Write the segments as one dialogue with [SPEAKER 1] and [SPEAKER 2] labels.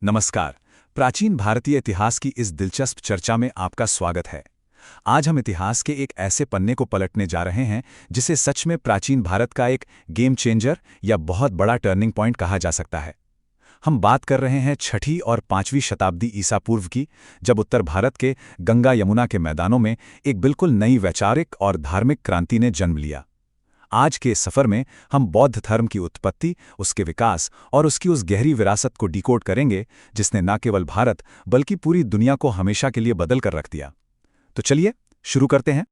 [SPEAKER 1] नमस्कार। प्राचीन भारतीय इतिहास की इस दिलचस्प चर्चा में आपका स्वागत है। आज हम इतिहास के एक ऐसे पन्ने को पलटने जा रहे हैं जिसे सच में प्राचीन भारत का एक गेम चेंजर या बहुत बड़ा टर्निंग पॉइंट कहा जा सकता है। हम बात कर रहे हैं 6ठी और 5वीं शताब्दी ईसा पूर्व की, जब उत्तर भारत के गंगा यमुना के मैदानों में एक बिल्कुल नई वैचारिक और धार्मिक क्रांति ने जन्म लिया। आज के इस सफर में हम बौद्ध धर्म की उत्पत्ति, उसके विकास और उसकी उस गहरी विरासत को डिकोड करेंगे जिसने न केवल भारत बल्कि पूरी दुनिया को हमेशा के लिए बदल कर रख दिया। तो चलिए शुरू करते हैं।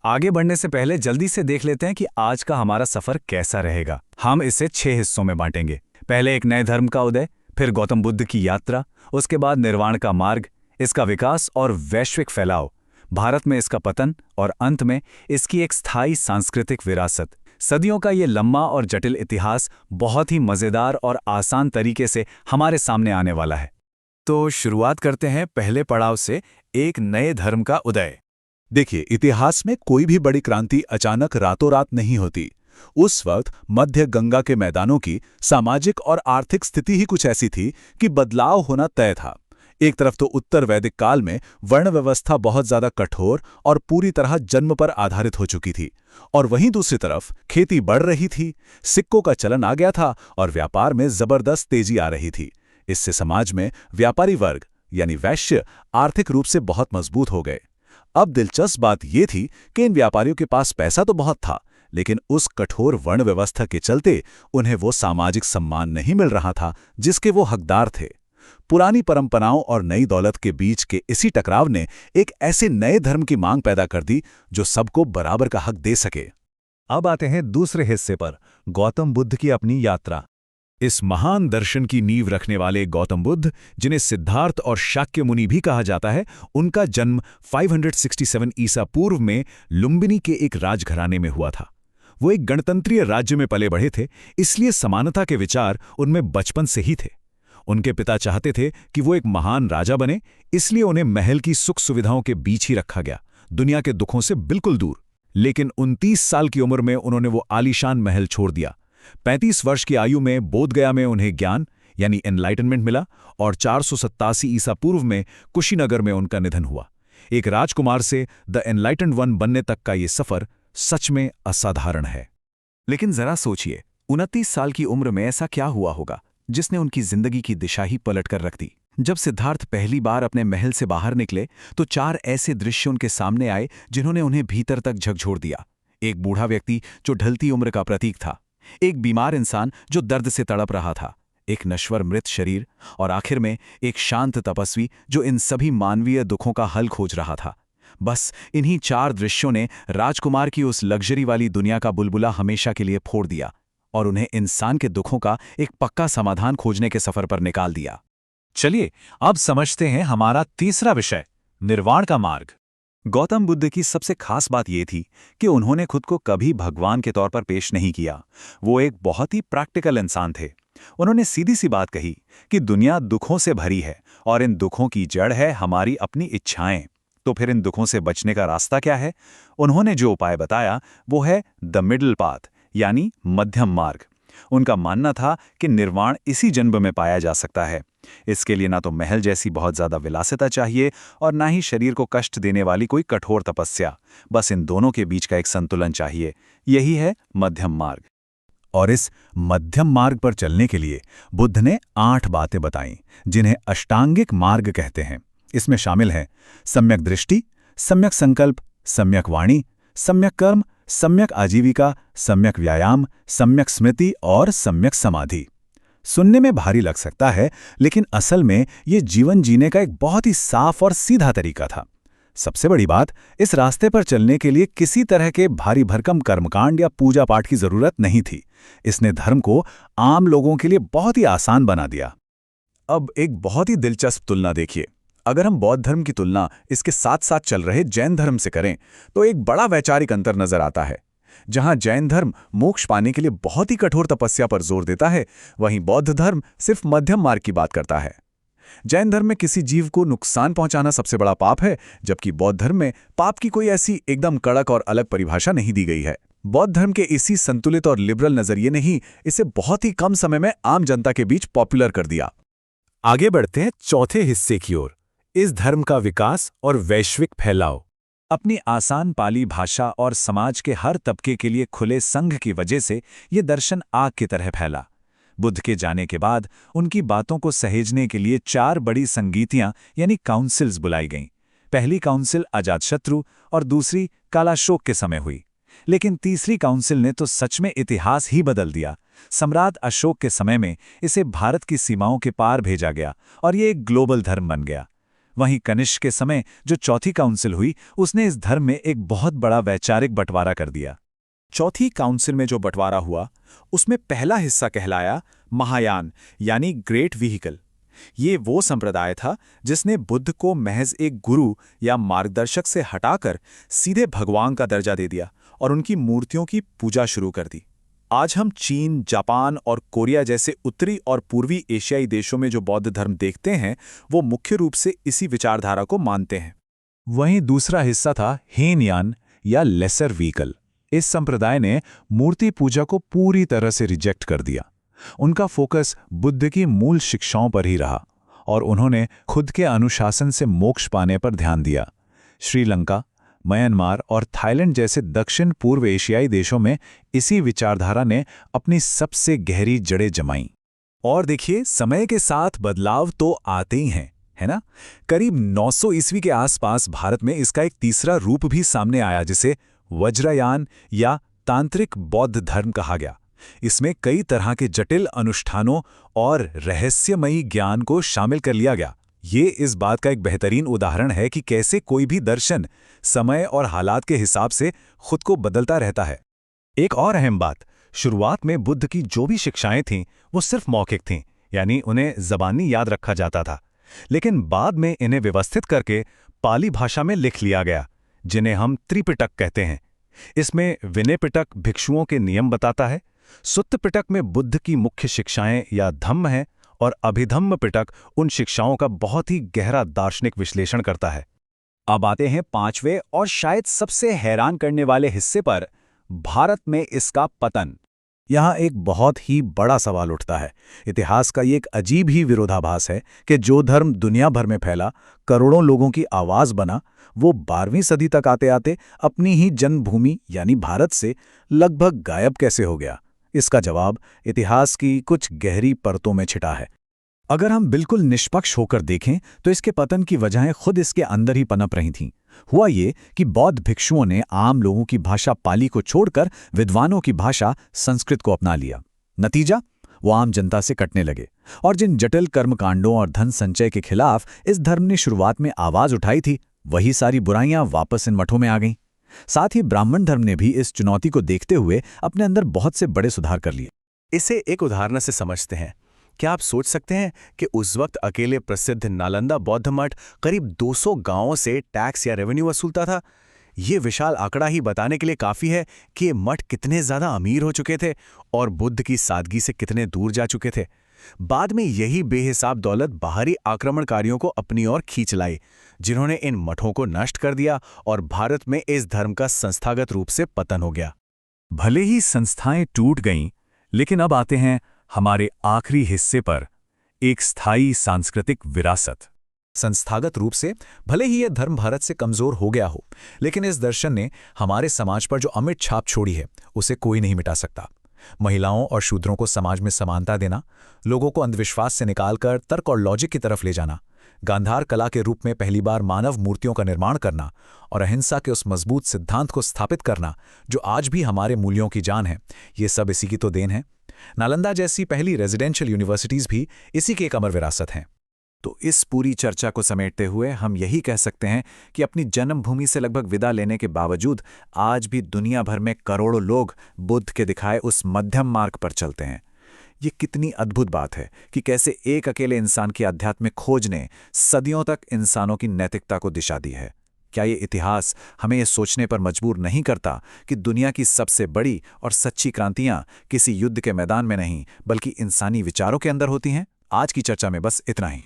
[SPEAKER 2] आगे बढ़ने से पहले जल्दी से देख लेते हैं कि आज का हमारा सफर कैसा रहेगा। हम इसे 6 हिस्सों में बांटेंगे। पहले एक नए धर्म का उदय, फिर गौतम बुद्ध की यात्रा, उसके बाद निर्वाण का मार्ग, इसका विकास और वैश्विक फैलाव, भारत में इसका पतन और अंत में इसकी एक स्थायी सांस्कृतिक विरासत। सदियों का ये लंबा और जटिल इतिहास बहुत ही मजेदार और आसान तरीके से हमारे सामने आने वाला है। तो शुरुआत करते हैं पहले पड़ाव से, एक नए धर्म का उदय।
[SPEAKER 1] देखिए, इतिहास में कोई भी बड़ी क्रांति अचानक रातों रात नहीं होती। उस वक्त मध्य गंगा के मैदानों की सामाजिक और आर्थिक स्थिति ही कुछ ऐसी थी कि बदलाव होना तय था। एक तरफ तो उत्तर वैदिक काल में वर्ण व्यवस्था बहुत ज्यादा कठोर और पूरी तरह जन्म पर आधारित हो चुकी थी, और वहीं दूसरी तरफ खेती बढ़ रही थी, सिक्कों का चलन आ गया था और व्यापार में जबरदस्त तेजी आ रही थी। इससे समाज में व्यापारी वर्ग यानी वैश्य आर्थिक रूप से बहुत मजबूत हो गए। अब दिलचस्प बात यह थी कि इन व्यापारियों के पास पैसा तो बहुत था, लेकिन उस कठोर वर्ण व्यवस्था के चलते उन्हें वो सामाजिक सम्मान नहीं मिल रहा था जिसके वो हकदार थे। पुरानी परंपराओं और नई दौलत के बीच के इसी टकराव ने एक ऐसे नए धर्म की मांग पैदा कर दी जो सबको बराबर का हक दे सके।
[SPEAKER 2] अब आते हैं दूसरे हिस्से पर, गौतम बुद्ध की अपनी यात्रा। इस महान दर्शन की नींव रखने वाले गौतम बुद्ध, जिन्हें सिद्धार्थ और शाक्य मुनि भी कहा जाता है, उनका जन्म 567 ईसा पूर्व में लुम्बिनी के एक राजघराने में हुआ था। वो एक गणतंत्रीय राज्य में पले बढ़े थे, इसलिए समानता के विचार उनमें बचपन से ही थे। उनके पिता चाहते थे कि वो एक महान राजा बने, इसलिए उन्हें महल की सुख सुविधाओं के बीच ही रखा गया, दुनिया के दुखों से बिल्कुल दूर। लेकिन 29 साल की उम्र में उन्होंने वो आलीशान महल छोड़ दिया। 35 वर्ष की आयु में बोधगया में उन्हें ज्ञान यानी एनलाइटनमेंट मिला और 487 ईसा पूर्व में कुशीनगर में उनका निधन हुआ। एक राजकुमार से द एनलाइटन्ड वन बनने तक का ये सफर सच में असाधारण है। लेकिन जरा सोचिए, 29 साल की उम्र में ऐसा क्या हुआ होगा जिसने उनकी जिंदगी की दिशा ही पलट कर रख दी। जब सिद्धार्थ पहली बार अपने महल से बाहर निकले तो 4 ऐसे दृश्य उनके सामने आए जिन्होंने उन्हें भीतर तक झकझोर दिया। एक बूढ़ा व्यक्ति जो ढलती उम्र का प्रतीक था, एक बीमार इंसान जो दर्द से तड़प रहा था, एक नश्वर मृत शरीर, और आखिर में एक शांत तपस्वी जो इन सभी मानवीय दुखों का हल खोज रहा था। बस इन्हीं 4 दृश्यों ने राजकुमार की उस लग्जरी वाली दुनिया का बुलबुला हमेशा के लिए फोड़ दिया और उन्हें इंसान के दुखों का एक पक्का समाधान खोजने के सफर पर निकाल दिया।
[SPEAKER 1] चलिए अब समझते हैं हमारा तीसरा विषय, निर्वाण का मार्ग।
[SPEAKER 2] गौतम बुद्ध की सबसे खास बात यह थी कि उन्होंने खुद को कभी भगवान के तौर पर पेश नहीं किया। वो एक बहुत ही प्रैक्टिकल इंसान थे। उन्होंने सीधी सी बात कही कि दुनिया दुखों से भरी है और इन दुखों की जड़ है हमारी अपनी इच्छाएं। तो फिर इन दुखों से बचने का रास्ता क्या है? उन्होंने जो उपाय बताया वो है द मिडल पाथ यानी मध्यम मार्ग। उनका मानना था कि निर्वाण इसी जन्म में पाया जा सकता है। इसके लिए ना तो महल जैसी बहुत ज्यादा विलासिता चाहिए और ना ही शरीर को कष्ट देने वाली कोई कठोर तपस्या। बस इन दोनों के बीच का एक संतुलन चाहिए। यही है मध्यम मार्ग।
[SPEAKER 1] और इस मध्यम मार्ग पर चलने के लिए बुद्ध ने 8 बातें बताईं जिन्हें अष्टांगिक मार्ग कहते हैं। इसमें शामिल हैं सम्यक दृष्टि, सम्यक संकल्प, सम्यक वाणी, सम्यक कर्म, सम्यक आजीविका, सम्यक व्यायाम, सम्यक स्मृति और सम्यक समाधि। सुनने में भारी लग सकता है, लेकिन असल में ये जीवन जीने का एक बहुत ही साफ और सीधा तरीका था। सबसे बड़ी बात, इस रास्ते पर चलने के लिए किसी तरह के भारी भरकम कर्मकांड या पूजा पाठ की जरूरत नहीं थी। इसने धर्म को आम लोगों के लिए बहुत ही आसान बना दिया।
[SPEAKER 2] अब एक बहुत ही दिलचस्प तुलना देखिए। अगर हम बौद्ध धर्म की तुलना इसके साथ साथ चल रहे जैन धर्म से करें तो एक बड़ा वैचारिक अंतर नजर आता है। जहां जैन धर्म मोक्ष पाने के लिए बहुत ही कठोर तपस्या पर जोर देता है, वहीं बौद्ध धर्म सिर्फ मध्यम मार्ग की बात करता है। जैन धर्म में किसी जीव को नुकसान पहुंचाना सबसे बड़ा पाप है, जबकि बौद्ध धर्म में पाप की कोई ऐसी एकदम कड़क और अलग परिभाषा नहीं दी गई है। बौद्ध धर्म के इसी संतुलित और लिबरल नजरिए ने ही इसे बहुत ही कम समय में आम जनता के बीच पॉपुलर कर दिया। आगे बढ़ते हैं चौथे हिस्से की ओर, इस धर्म का विकास और वैश्विक फैलाव। अपनी आसान पाली भाषा और समाज के हर तबके के लिए खुले संघ की वजह से ये दर्शन आग की तरह फैला। बुद्ध के जाने के बाद उनकी बातों को सहेजने के लिए 4 बड़ी संगीतियां यानी काउंसिल्स बुलाई गईं। पहली काउंसिल अजातशत्रु और दूसरी कालाशोक के समय हुई। लेकिन तीसरी काउंसिल ने तो सच में इतिहास ही बदल दिया। सम्राट अशोक के समय में इसे भारत की सीमाओं के पार भेजा गया और ये एक ग्लोबल धर्म बन गया। वहीं कनिष्क के समय जो चौथी काउंसिल हुई, उसने इस धर्म में एक बहुत बड़ा वैचारिक बंटवारा कर दिया।
[SPEAKER 3] चौथी काउंसिल में जो बंटवारा हुआ, उसमें पहला हिस्सा कहलाया महायान यानी ग्रेट व्हीकल। ये वो संप्रदाय था जिसने बुद्ध को महज एक गुरु या मार्गदर्शक से हटाकर सीधे भगवान का दर्जा दे दिया और उनकी मूर्तियों की पूजा शुरू कर दी। आज हम चीन, जापान और कोरिया जैसे उत्तरी और पूर्वी एशियाई देशों में जो बौद्ध धर्म देखते हैं, वो मुख्य रूप से इसी विचारधारा को मानते हैं।
[SPEAKER 2] वहीं दूसरा हिस्सा था हेनयान या लेसर व्हीकल। इस संप्रदाय ने मूर्ति पूजा को पूरी तरह से रिजेक्ट कर दिया। उनका फोकस बुद्ध की मूल शिक्षाओं पर ही रहा और उन्होंने खुद के अनुशासन से मोक्ष पाने पर ध्यान दिया। श्रीलंका, म्यांमार और थाईलैंड जैसे दक्षिण पूर्व एशियाई देशों में इसी विचारधारा ने अपनी सबसे गहरी जड़ें जमाईं। और देखिए, समय के साथ बदलाव तो आते ही हैं, है ना? करीब 900 ईस्वी के आसपास भारत में इसका एक तीसरा रूप भी सामने आया, जिसे वज्रयान या तांत्रिक बौद्ध धर्म कहा गया। इसमें कई तरह के जटिल अनुष्ठानों और रहस्यमयी ज्ञान को शामिल कर लिया गया। ये इस बात का एक बेहतरीन उदाहरण है कि कैसे कोई भी दर्शन समय और हालात के हिसाब से खुद को बदलता रहता है। एक और अहम बात, शुरुआत में बुद्ध की जो भी शिक्षाएं थीं वो सिर्फ मौखिक थीं, यानी उन्हें ज़बानी याद रखा जाता था। लेकिन बाद में इन्हें व्यवस्थित करके पाली भाषा में लिख लिया गया, जिन्हें हम त्रिपिटक कहते हैं। इसमें विनय पिटक भिक्षुओं के नियम बताता है, सुत्त पिटक में बुद्ध की मुख्य शिक्षाएं या धम्म हैं और अभिधम्म पिटक उन शिक्षाओं का बहुत ही गहरा दार्शनिक विश्लेषण करता है।
[SPEAKER 1] अब आते हैं 5वें और शायद सबसे हैरान करने वाले हिस्से पर, भारत में इसका पतन। यहाँ एक बहुत ही बड़ा सवाल उठता है। इतिहास का ये एक अजीब ही विरोधाभास है कि जो धर्म दुनिया भर में फैला, करोड़ों लोगों की आवाज बना, वो 12वीं सदी तक आते आते अपनी ही जन्मभूमि यानी भारत से लगभग गायब कैसे हो गया। इसका जवाब इतिहास की कुछ गहरी परतों में छिपा है। अगर हम बिल्कुल निष्पक्ष होकर देखें तो इसके पतन की वजहें खुद इसके अंदर ही पनप रही थीं। हुआ ये कि बौद्ध भिक्षुओं ने आम लोगों की भाषा पाली को छोड़कर विद्वानों की भाषा संस्कृत को अपना लिया। नतीजा, वो आम जनता से कटने लगे और जिन जटिल कर्मकांडों और धन संचय के खिलाफ इस धर्म ने शुरुआत में आवाज उठाई थी, वही सारी बुराइयां वापस इन मठों में आ गईं। साथ ही ब्राह्मण धर्म ने भी इस चुनौती को देखते हुए अपने अंदर बहुत से बड़े सुधार कर लिए।
[SPEAKER 3] इसे एक उदाहरण से समझते हैं। क्या आप सोच सकते हैं कि उस वक्त अकेले प्रसिद्ध नालंदा बौद्ध मठ करीब 200 गांवों से टैक्स या रेवेन्यू वसूलता था? ये विशाल आंकड़ा ही बताने के लिए काफ़ी है कि ये मठ कितने ज़्यादा अमीर हो चुके थे और बुद्ध की सादगी से कितने दूर जा चुके थे। बाद में यही बेहिसाब दौलत बाहरी आक्रमणकारियों को अपनी ओर खींच लाई, जिन्होंने इन मठों को नष्ट कर दिया और भारत में इस धर्म का संस्थागत रूप से पतन हो गया।
[SPEAKER 2] भले ही संस्थाएं टूट गईं, लेकिन अब आते हैं हमारे आखिरी हिस्से पर, एक स्थायी सांस्कृतिक विरासत।
[SPEAKER 1] संस्थागत रूप से भले ही यह धर्म भारत से कमजोर हो गया हो, लेकिन इस दर्शन ने हमारे समाज पर जो अमिट छाप छोड़ी है, उसे कोई नहीं मिटा सकता। महिलाओं और शूद्रों को समाज में समानता देना, लोगों को अंधविश्वास से निकालकर तर्क और लॉजिक की तरफ ले जाना, गांधार कला के रूप में पहली बार मानव मूर्तियों का निर्माण करना और अहिंसा के उस मजबूत सिद्धांत को स्थापित करना जो आज भी हमारे मूल्यों की जान है, ये सब इसी की तो देन है। नालंदा जैसी पहली रेजिडेंशियल यूनिवर्सिटीज भी इसी की एक अमर विरासत हैं। तो इस पूरी चर्चा को समेटते हुए हम यही कह सकते हैं कि अपनी जन्मभूमि से लगभग विदा लेने के बावजूद आज भी दुनिया भर में करोड़ों लोग बुद्ध के दिखाए उस मध्यम मार्ग पर चलते हैं। ये कितनी अद्भुत बात है कि कैसे एक अकेले इंसान की आध्यात्मिक खोज ने सदियों तक इंसानों की नैतिकता को दिशा दी है। क्या ये इतिहास हमें ये सोचने पर मजबूर नहीं करता कि दुनिया की सबसे बड़ी और सच्ची क्रांतियां किसी युद्ध के मैदान में नहीं, बल्कि इंसानी विचारों के अंदर होती हैं? आज की चर्चा में बस इतना ही।